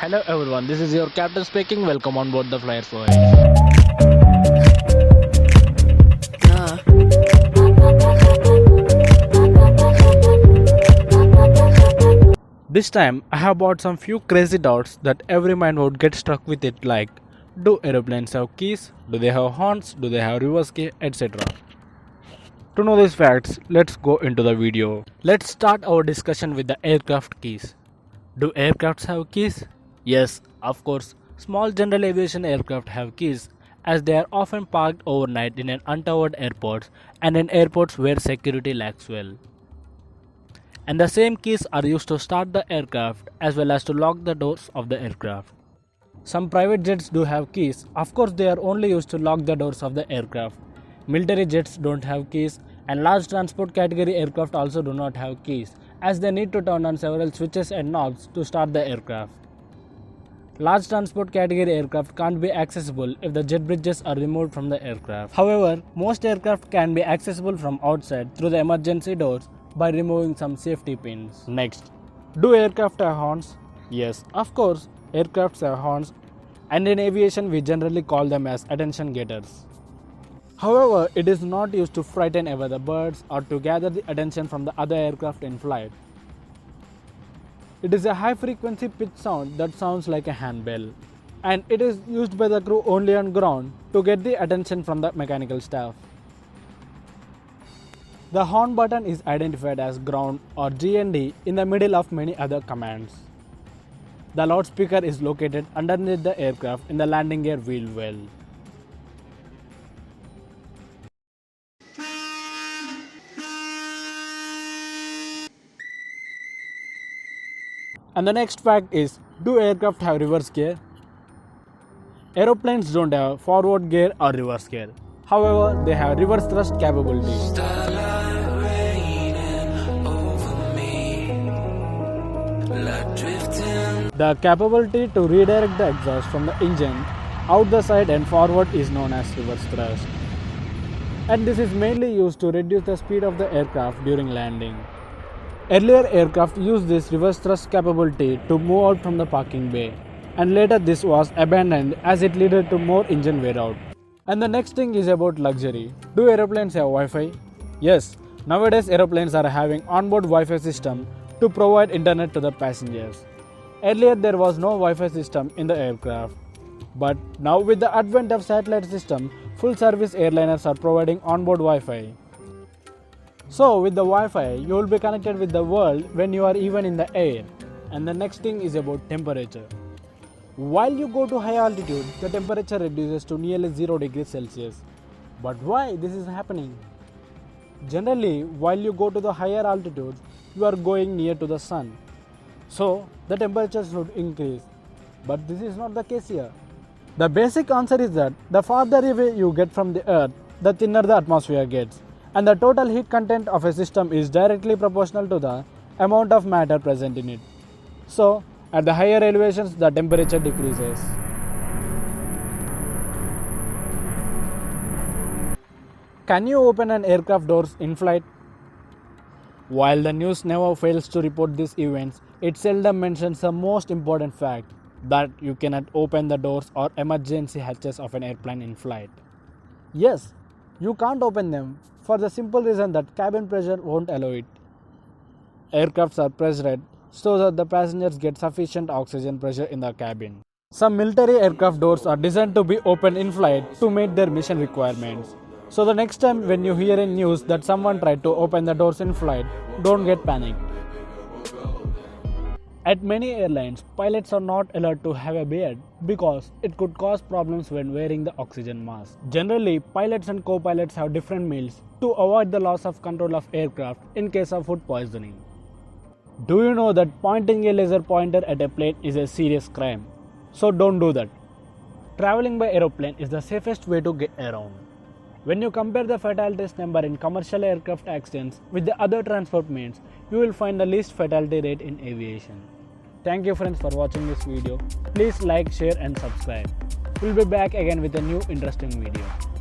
Hello everyone, this is your captain speaking. Welcome on board the Flyers Voyage. This time I have bought some few crazy doubts that every mind would get stuck with it, like do aeroplanes have keys? Do they have horns? Do they have reverse key? Etc. To know these facts, let's go into the video. Let's start our discussion with the aircraft keys. Do aircrafts have keys? Yes, of course. Small general aviation aircraft have keys, as they are often parked overnight in an untowered airports and in airports where security lacks well. And the same keys are used to start the aircraft as well as to lock the doors of the aircraft. Some private jets do have keys. Of course, they are only used to lock the doors of the aircraft. Military jets don't have keys, and large transport category aircraft also do not have keys, as they need to turn on several switches and knobs to start the aircraft. Large transport category aircraft can't be accessible if the jet bridges are removed from the aircraft. However, most aircraft can be accessible from outside through the emergency doors by removing some safety pins. Next, do aircraft have horns? Yes, of course, aircrafts have horns, and in aviation we generally call them as attention getters. However, it is not used to frighten away the birds or to gather the attention from the other aircraft in flight. It is a high frequency pitch sound that sounds like a handbell, and it is used by the crew only on ground to get the attention from the mechanical staff. The horn button is identified as ground or GND in the middle of many other commands. The loudspeaker is located underneath the aircraft in the landing gear wheel well. And the next fact is, do aircraft have reverse gear? Aeroplanes don't have forward gear or reverse gear. However, they have reverse thrust capability. The capability to redirect the exhaust from the engine out the side and forward is known as reverse thrust. And this is mainly used to reduce the speed of the aircraft during landing. Earlier aircraft used this reverse thrust capability to move out from the parking bay, and later this was abandoned as it led to more engine wear out. And the next thing is about luxury. Do aeroplanes have Wi-Fi? Yes, nowadays aeroplanes are having onboard Wi-Fi system to provide internet to the passengers. Earlier there was no Wi-Fi system in the aircraft, but now with the advent of satellite system, full service airliners are providing onboard Wi-Fi. So with the Wi-Fi, you will be connected with the world when you are even in the air. And the next thing is about temperature. While you go to high altitude, the temperature reduces to nearly 0 degrees Celsius. But why this is happening? Generally, while you go to the higher altitudes, you are going near to the sun. So the temperature should increase. But this is not the case here. The basic answer is that the farther away you get from the earth, the thinner the atmosphere gets. And the total heat content of a system is directly proportional to the amount of matter present in it. So, at the higher elevations, the temperature decreases. Can you open an aircraft doors in flight? While the news never fails to report these events, it seldom mentions the most important fact, that you cannot open the doors or emergency hatches of an airplane in flight. Yes, you can't open them, for the simple reason that cabin pressure won't allow it. Aircrafts are pressurized so that the passengers get sufficient oxygen pressure in the cabin. Some military aircraft doors are designed to be opened in flight to meet their mission requirements. So the next time when you hear in news that someone tried to open the doors in flight, don't get panicked. At many airlines, pilots are not allowed to have a beard because it could cause problems when wearing the oxygen mask. Generally, pilots and co-pilots have different meals to avoid the loss of control of aircraft in case of food poisoning. Do you know that pointing a laser pointer at a plane is a serious crime? So don't do that. Traveling by aeroplane is the safest way to get around. When you compare the fatalities number in commercial aircraft accidents with the other transport means, you will find the least fatality rate in aviation. Thank you friends for watching this video. Please like, share and subscribe. We'll be back again with a new interesting video.